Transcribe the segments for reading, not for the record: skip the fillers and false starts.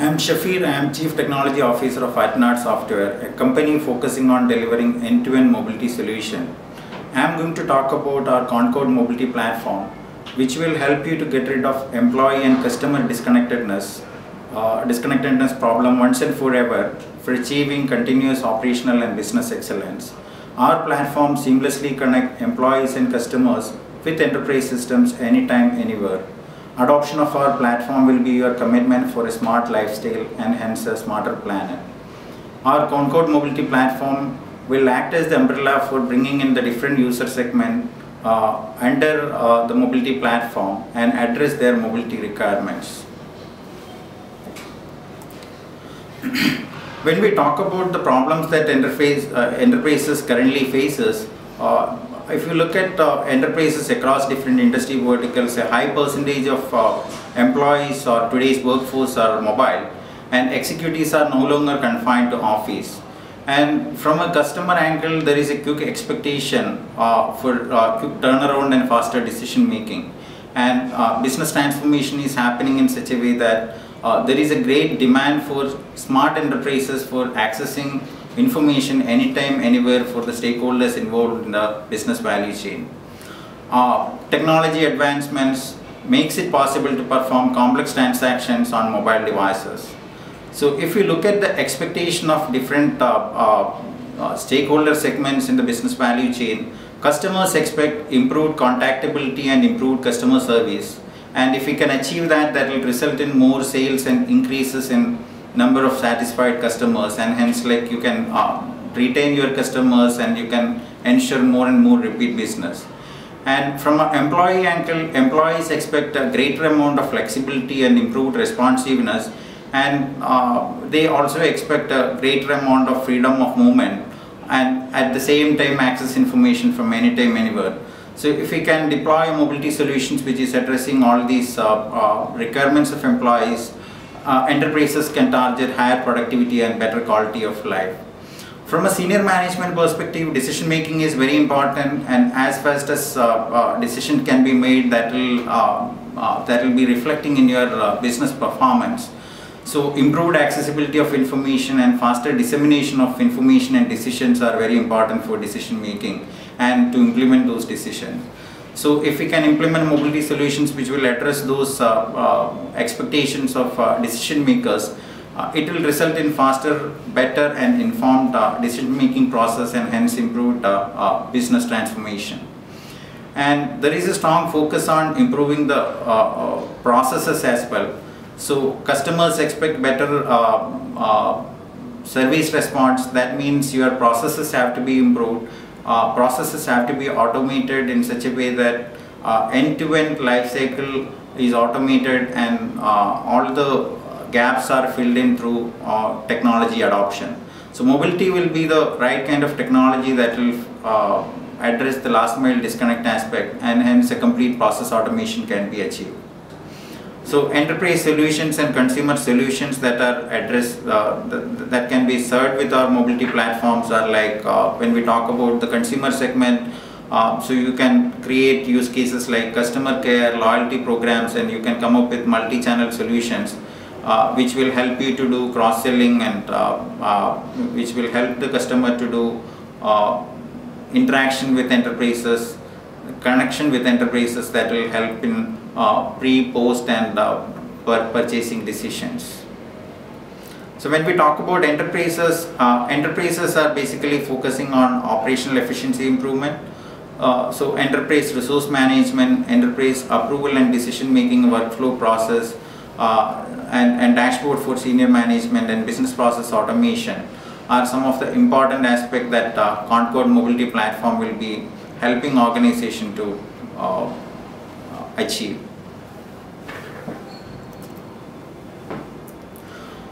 I am Shafir. I am Chief Technology Officer of Attinad Software, a company focusing on delivering end-to-end mobility solution. I am going to talk about our Concord mobility platform, which will help you to get rid of employee and customer disconnectedness problem once and forever for achieving continuous operational and business excellence. Our platform seamlessly connects employees and customers with enterprise systems anytime, anywhere. Adoption of our platform will be your commitment for a smart lifestyle and hence a smarter planet. Our Concord mobility platform will act as the umbrella for bringing in the different user segment under the mobility platform and address their mobility requirements. When we talk about the problems that enterprises currently faces, if you look at enterprises across different industry verticals, a high percentage of employees or today's workforce are mobile, and executives are no longer confined to office. And from a customer angle, there is a quick expectation for quick turnaround and faster decision making. And business transformation is happening in such a way that there is a great demand for smart enterprises for accessing information anytime, anywhere for the stakeholders involved in the business value chain. Technology advancements makes it possible to perform complex transactions on mobile devices. So if you look at the expectation of different stakeholder segments in the business value chain, customers expect improved contactability and improved customer service. And if we can achieve that, that will result in more sales and increases in number of satisfied customers, and hence you can retain your customers and you can ensure more and more repeat business. And from an employee angle, employees expect a greater amount of flexibility and improved responsiveness, and they also expect a greater amount of freedom of movement and at the same time access information from anytime, anywhere. So if we can deploy mobility solutions which is addressing all these requirements of employees, enterprises can target higher productivity and better quality of life. From a senior management perspective, decision making is very important, and as fast as decision can be made, that will be reflecting in your business performance. So improved accessibility of information and faster dissemination of information and decisions are very important for decision making and to implement those decisions. So if we can implement mobility solutions which will address those expectations of decision makers, it will result in faster, better and informed decision making process and hence improved business transformation. And there is a strong focus on improving the processes as well. So customers expect better service response. That means your processes have to be improved. Processes have to be automated in such a way that end-to-end life cycle is automated and all the gaps are filled in through technology adoption. So mobility will be the right kind of technology that will address the last mile disconnect aspect, and hence a complete process automation can be achieved. So enterprise solutions and consumer solutions that are addressed, that can be served with our mobility platforms are when we talk about the consumer segment, so you can create use cases like customer care, loyalty programs, and you can come up with multi-channel solutions which will help you to do cross-selling and which will help the customer to do interaction with enterprises, connection with enterprises that will help in pre, post and purchasing decisions. So when we talk about enterprises, enterprises are basically focusing on operational efficiency improvement. So enterprise resource management, enterprise approval and decision making workflow process, and dashboard for senior management and business process automation are some of the important aspects that Concord mobility platform will be helping organization to achieve.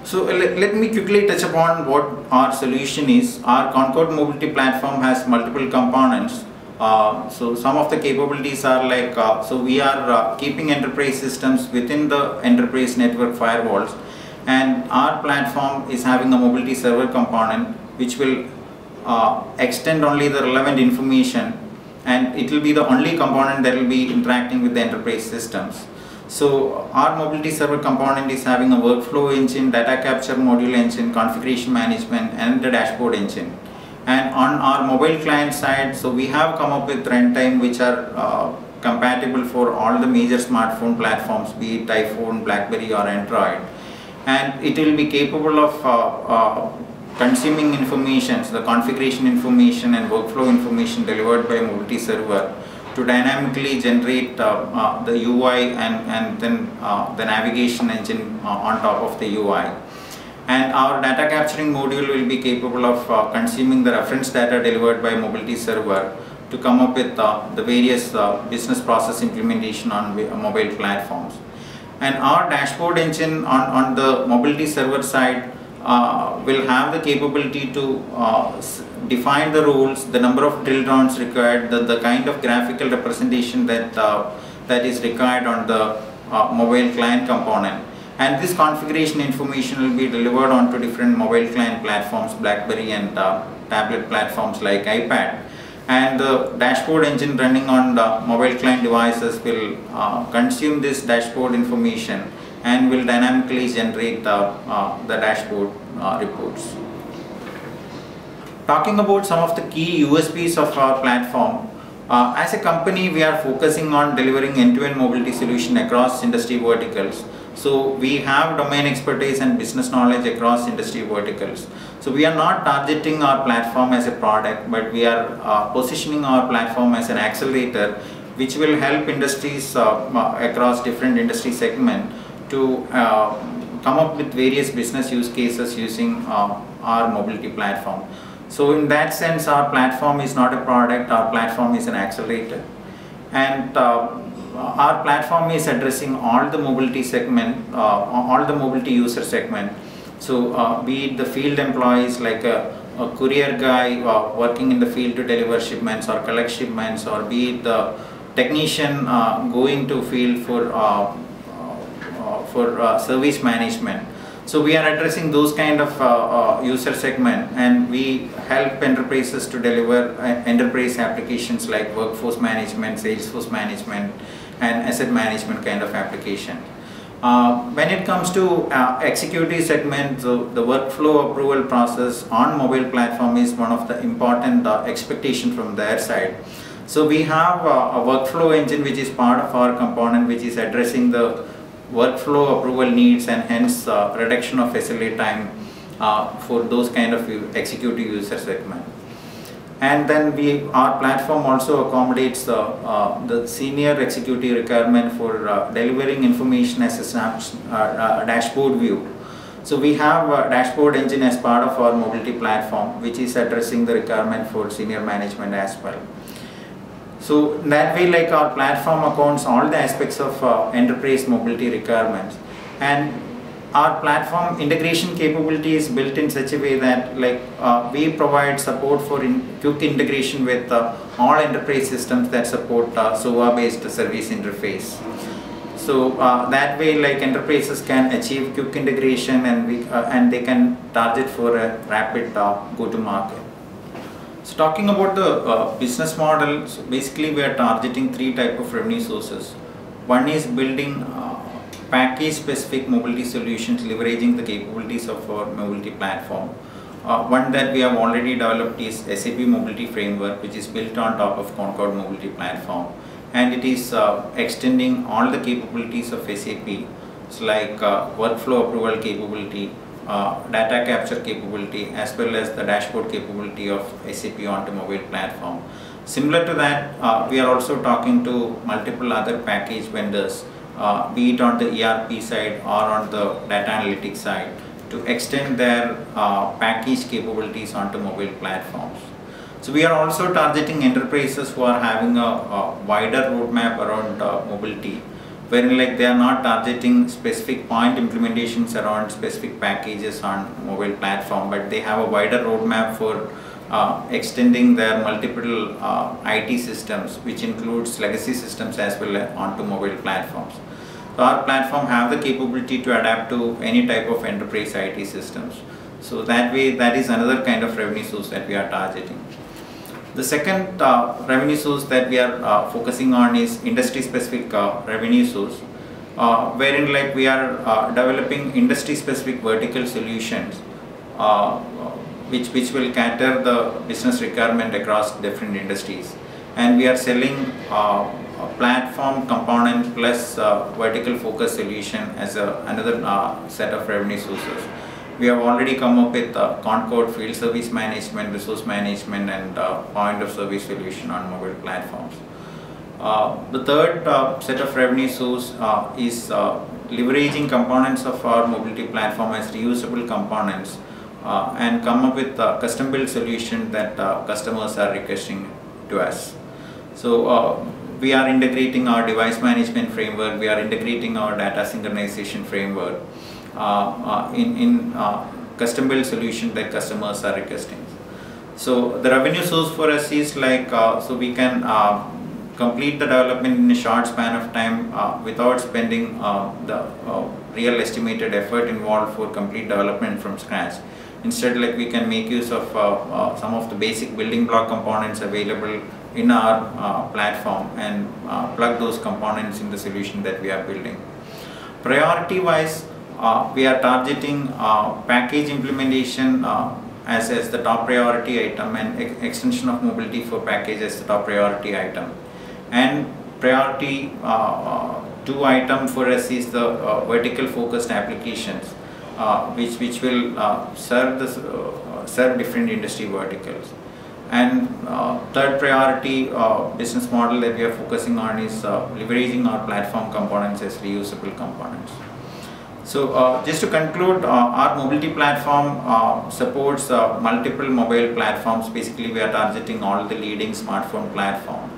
So let me quickly touch upon what our solution is. Our Concord mobility platform has multiple components. So some of the capabilities are so we are keeping enterprise systems within the enterprise network firewalls, and our platform is having a mobility server component which will extend only the relevant information, and it will be the only component that will be interacting with the enterprise systems. So our mobility server component is having a workflow engine, data capture module engine, configuration management, and the dashboard engine. And on our mobile client side, so we have come up with runtime which are compatible for all the major smartphone platforms, be it iPhone, BlackBerry or Android. And it will be capable of consuming information, so the configuration information and workflow information delivered by mobility server to dynamically generate the UI and then the navigation engine on top of the UI. And our data capturing module will be capable of consuming the reference data delivered by mobility server to come up with the various business process implementation on mobile platforms. And our dashboard engine on the mobility server side will have the capability to define the rules, the number of drill rounds required, the kind of graphical representation that is required on the mobile client component. And this configuration information will be delivered onto different mobile client platforms, BlackBerry and tablet platforms like iPad. And the dashboard engine running on the mobile client devices will consume this dashboard information and will dynamically generate the dashboard reports. Talking about some of the key USPs of our platform, as a company we are focusing on delivering end-to-end mobility solution across industry verticals. So we have domain expertise and business knowledge across industry verticals. So we are not targeting our platform as a product, but we are positioning our platform as an accelerator which will help industries across different industry segments to come up with various business use cases using our mobility platform. So in that sense, our platform is not a product, our platform is an accelerator. And our platform is addressing all the mobility segment, all the mobility user segment. So be it the field employees like a courier guy working in the field to deliver shipments or collect shipments, or be it the technician going to field for service management. So we are addressing those kind of user segment, and we help enterprises to deliver enterprise applications like workforce management, Salesforce management, and asset management kind of application. When it comes to executive segment, the workflow approval process on mobile platform is one of the important expectation from their side. So we have a workflow engine which is part of our component, which is addressing the workflow approval needs and hence reduction of SLA time for those kind of executive user segment. And then our platform also accommodates the senior executive requirement for delivering information as a dashboard view. So we have a dashboard engine as part of our mobility platform, which is addressing the requirement for senior management as well. So that way, like, our platform accounts all the aspects of enterprise mobility requirements, and our platform integration capability is built in such a way that we provide support for quick integration with all enterprise systems that support SOA based service interface. So that way, like, enterprises can achieve quick integration, and they can target for a rapid go to market. So talking about the business model, so basically we are targeting three types of revenue sources. One is building package specific mobility solutions leveraging the capabilities of our mobility platform. One that we have already developed is SAP Mobility Framework, which is built on top of Concord Mobility Platform, and it is extending all the capabilities of SAP, so like workflow approval capability, data capture capability, as well as the dashboard capability of SAP onto mobile platform. Similar to that, we are also talking to multiple other package vendors, be it on the ERP side or on the data analytics side, to extend their package capabilities onto mobile platforms. So we are also targeting enterprises who are having a wider roadmap around mobility, wherein like they are not targeting specific point implementations around specific packages on mobile platform, but they have a wider roadmap for extending their multiple IT systems, which includes legacy systems as well onto mobile platforms. So our platform have the capability to adapt to any type of enterprise IT systems. So that way, that is another kind of revenue source that we are targeting. The second revenue source that we are focusing on is industry specific revenue source. wherein like we are developing industry-specific vertical solutions, which will cater the business requirement across different industries, and we are selling a platform component plus vertical focus solution as another set of revenue sources. We have already come up with Concord field service management, resource management, and point of service solution on mobile platforms. The third set of revenue source is leveraging components of our mobility platform as reusable components and come up with a custom built solution that customers are requesting to us. So we are integrating our device management framework, we are integrating our data synchronization framework in custom built solution that customers are requesting. So the revenue source for us is like, so we can complete the development in a short span of time without spending the real estimated effort involved for complete development from scratch. Instead, like we can make use of some of the basic building block components available in our platform and plug those components in the solution that we are building. Priority wise, we are targeting package implementation as the top priority item, and extension of mobility for package as the top priority item. And priority 2 item for us is the vertical focused applications, which will serve different industry verticals. And third priority business model that we are focusing on is leveraging our platform components as reusable components. So just to conclude, our mobility platform supports multiple mobile platforms. Basically, we are targeting all the leading smartphone platforms.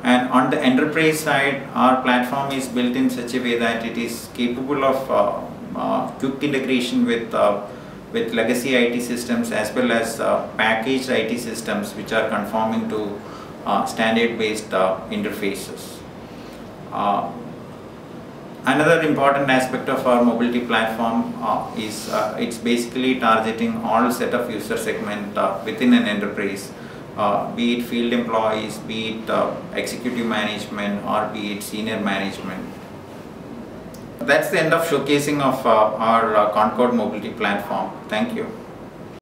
And on the enterprise side, our platform is built in such a way that it is capable of quick integration with legacy IT systems as well as packaged IT systems which are conforming to standard-based interfaces. Another important aspect of our mobility platform is it's basically targeting all set of user segment within an enterprise, be it field employees, be it executive management, or be it senior management. That's the end of showcasing of our Concord mobility platform. Thank you.